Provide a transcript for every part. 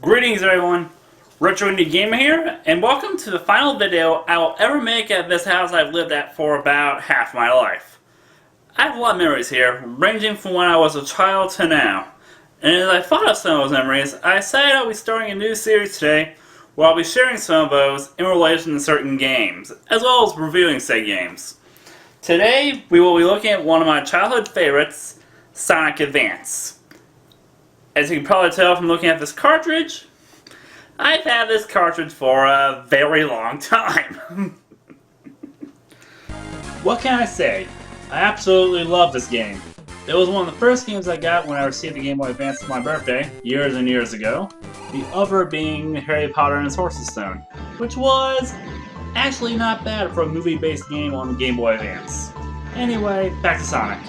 Greetings everyone, RetroIndieGamer here, and welcome to the final video I will ever make at this house I've lived at for about half my life. I have a lot of memories here, ranging from when I was a child to now. And as I thought of some of those memories, I decided I'll be starting a new series today where I'll be sharing some of those in relation to certain games, as well as reviewing said games. Today, we will be looking at one of my childhood favorites, Sonic Advance. As you can probably tell from looking at this cartridge, I've had this cartridge for a very long time. What can I say? I absolutely love this game. It was one of the first games I got when I received the Game Boy Advance for my birthday, years and years ago. The other being Harry Potter and the Sorcerer's Stone, which was actually not bad for a movie-based game on the Game Boy Advance. Anyway, back to Sonic.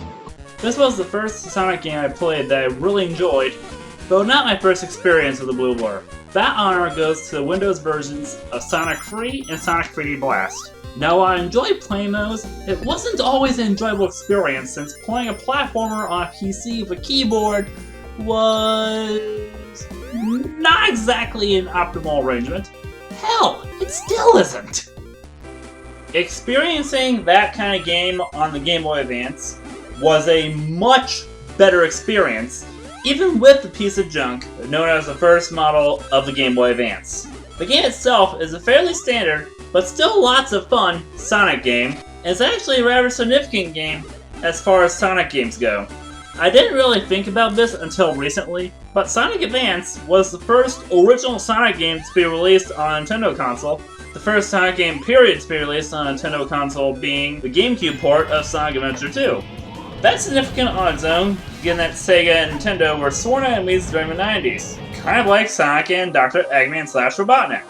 This was the first Sonic game I played that I really enjoyed, though not my first experience with the Blue Blur. That honor goes to the Windows versions of Sonic 3 and Sonic 3D Blast. Now while I enjoyed playing those, it wasn't always an enjoyable experience since playing a platformer on a PC with a keyboard was not exactly an optimal arrangement. Hell, it still isn't! Experiencing that kind of game on the Game Boy Advance was a much better experience, even with the piece of junk known as the first model of the Game Boy Advance. The game itself is a fairly standard, but still lots of fun, Sonic game, and it's actually a rather significant game as far as Sonic games go. I didn't really think about this until recently, but Sonic Advance was the first original Sonic game to be released on a Nintendo console, the first Sonic game period to be released on a Nintendo console being the GameCube port of Sonic Adventure 2. That's significant on its own, given that Sega and Nintendo were sworn enemies during the 90s, kind of like Sonic and Dr. Eggman / Robotnik.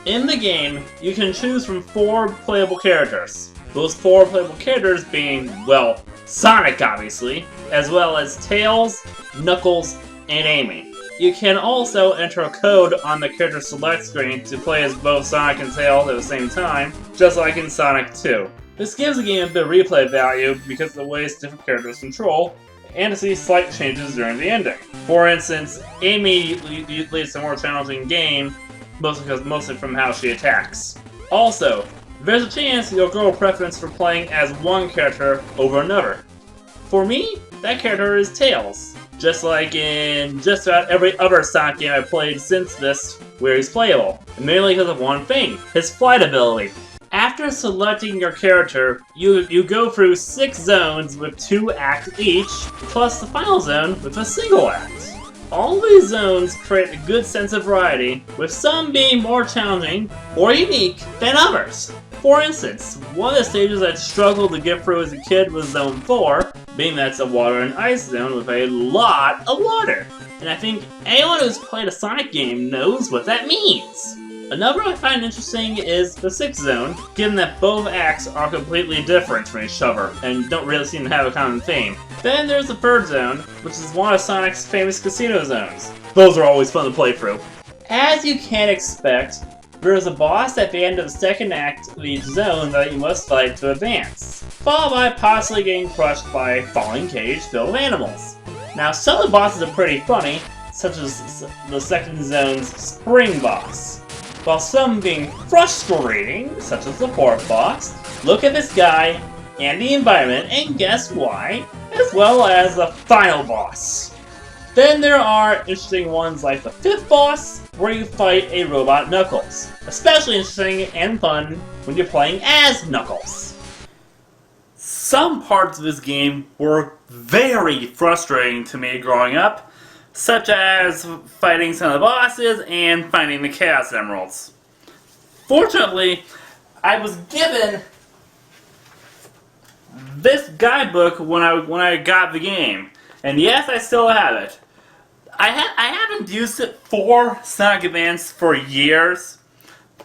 In the game, you can choose from 4 playable characters. Those 4 playable characters being, well, Sonic obviously, as well as Tails, Knuckles, and Amy. You can also enter a code on the character select screen to play as both Sonic and Tails at the same time, just like in Sonic 2. This gives the game a bit of replay value because of the ways different characters control, and to see slight changes during the ending. For instance, Amy leads a more challenging game, mostly from how she attacks. Also, there's a chance you'll grow a preference for playing as one character over another. For me, that character is Tails, just like in just about every other Sonic game I've played since this, where he's playable, and mainly because of one thing, his flight ability. After selecting your character, you go through 6 zones with 2 acts each, plus the final zone with a single act. All these zones create a good sense of variety, with some being more challenging or unique than others. For instance, one of the stages I struggled to get through as a kid was Zone 4, being that's a water and ice zone with a lot of water. And I think anyone who's played a Sonic game knows what that means. Another I find interesting is the 6th zone, given that both acts are completely different from each other and don't really seem to have a common theme. Then there's the 3rd zone, which is one of Sonic's famous casino zones. Those are always fun to play through. As you can expect, there is a boss at the end of the 2nd act of each zone that you must fight to advance, followed by possibly getting crushed by a falling cage filled with animals. Now some of the bosses are pretty funny, such as the 2nd zone's spring boss, while some being frustrating, such as the 4th boss. Look at this guy and the environment and guess why, as well as the final boss. Then there are interesting ones like the 5th boss, where you fight a robot Knuckles. Especially interesting and fun when you're playing as Knuckles. Some parts of this game were very frustrating to me growing up, such as fighting some of the bosses and finding the Chaos Emeralds. Fortunately, I was given this guidebook when I got the game, and yes, I still have it. I haven't used it for Sonic Advance for years,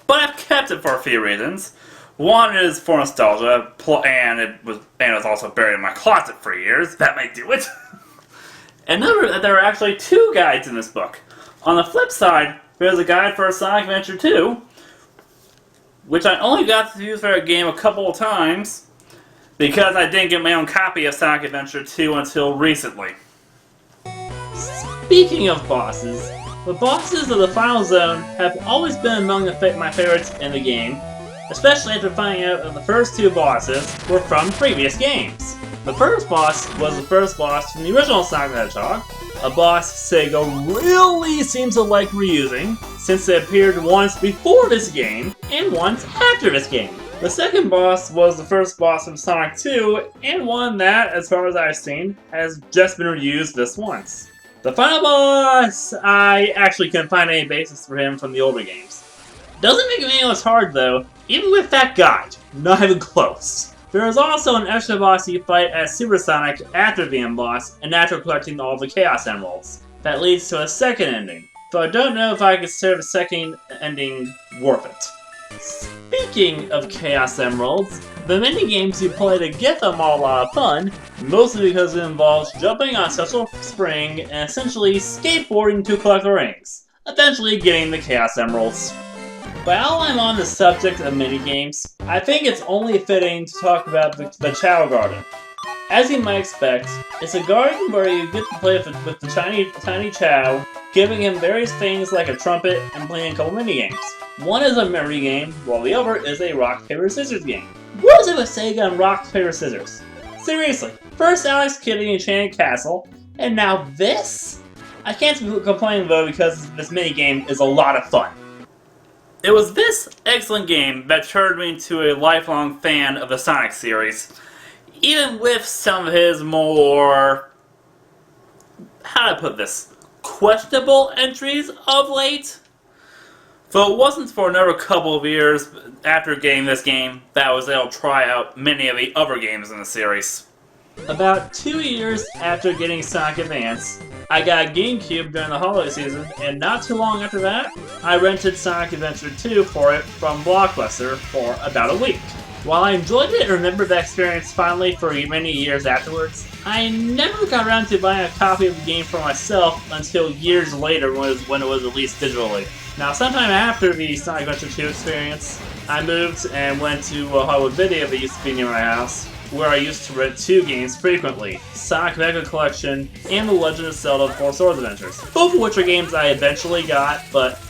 but I've kept it for a few reasons. One is for nostalgia, and it was also buried in my closet for years. That might do it. Another, that there are actually 2 guides in this book. On the flip side, there's a guide for Sonic Adventure 2, which I only got to use for a game a couple of times, because I didn't get my own copy of Sonic Adventure 2 until recently. Speaking of bosses, The bosses of the final zone have always been among my favorites in the game, especially after finding out that the first two bosses were from previous games. The first boss was the first boss from the original Sonic the Hedgehog, a boss Sega really seems to like reusing, since it appeared once before this game and once after this game. The second boss was the first boss from Sonic 2, and one that, as far as I've seen, has just been reused this once. The final boss, I actually couldn't find any basis for him from the older games. Doesn't make him any less hard though, even with that guide, not even close. There is also an extra boss you fight as Super Sonic after the end boss, and after collecting all the Chaos Emeralds. That leads to a second ending, though I don't know if I consider the second ending worth it. Speaking of Chaos Emeralds, the minigames you play to get them are a lot of fun, mostly because it involves jumping on a special spring and essentially skateboarding to collect the rings, eventually getting the Chaos Emeralds. While I'm on the subject of minigames, I think it's only fitting to talk about the Chow Garden. As you might expect, it's a garden where you get to play with the tiny Chow, giving him various things like a trumpet and playing a couple minigames. One is a memory game, while the other is a rock, paper, scissors game. What is it with Sega and rock, paper, scissors? Seriously, first Alex Kidd in Enchanted Castle, and now this? I can't complain though because this minigame is a lot of fun. It was this excellent game that turned me into a lifelong fan of the Sonic series, even with some of his more, how do I put this, questionable entries of late. Though it wasn't for another couple of years after getting this game that I was able to try out many of the other games in the series. About 2 years after getting Sonic Advance, I got a GameCube during the holiday season, and not too long after that, I rented Sonic Adventure 2 for it from Blockbuster for about a week. While I enjoyed it and remembered that experience fondly for many years afterwards, I never got around to buying a copy of the game for myself until years later when it was released digitally. Now, sometime after the Sonic Adventure 2 experience, I moved and went to a Hollywood Video that used to be near my house, where I used to rent two games frequently, Sonic Mega Collection and The Legend of Zelda 4 Swords Adventures, both of which are games I eventually got, but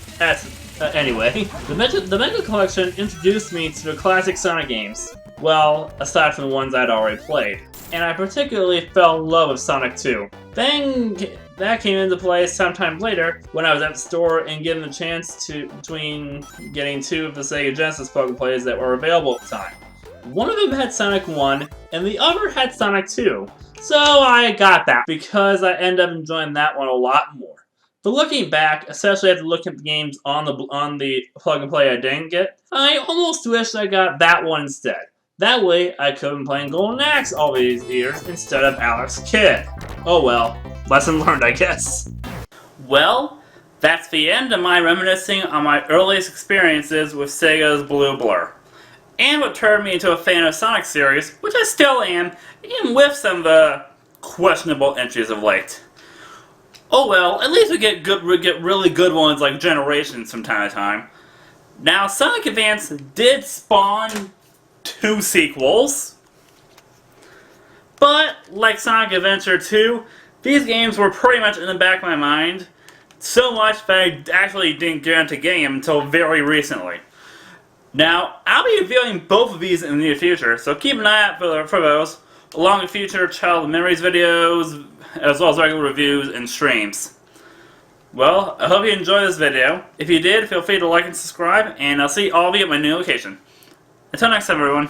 anyway. The Mega Collection introduced me to the classic Sonic games, well, aside from the ones I'd already played, and I particularly fell in love with Sonic 2. Then that came into play sometime later when I was at the store and given the chance between getting two of the Sega Genesis Pokémon plays that were available at the time. One of them had Sonic 1, and the other had Sonic 2, so I got that because I ended up enjoying that one a lot more. But looking back, especially after looking at the games on the plug-and-play I didn't get, I almost wish I got that one instead. That way, I could have been playing Golden Axe all these years instead of Alex Kidd. Oh well, lesson learned, I guess. Well, that's the end of my reminiscing on my earliest experiences with Sega's Blue Blur. And what turned me into a fan of Sonic series, which I still am, even with some of the questionable entries of late. Oh well, at least we get really good ones like Generations from time to time. Now, Sonic Advance did spawn 2 sequels, but like Sonic Adventure 2, these games were pretty much in the back of my mind, so much that I actually didn't get into getting them until very recently. Now, I'll be reviewing both of these in the near future, so keep an eye out for those, along with future Childhood Memories videos, as well as regular reviews and streams. Well, I hope you enjoyed this video. If you did, feel free to like and subscribe, and I'll see all of you at my new location. Until next time, everyone.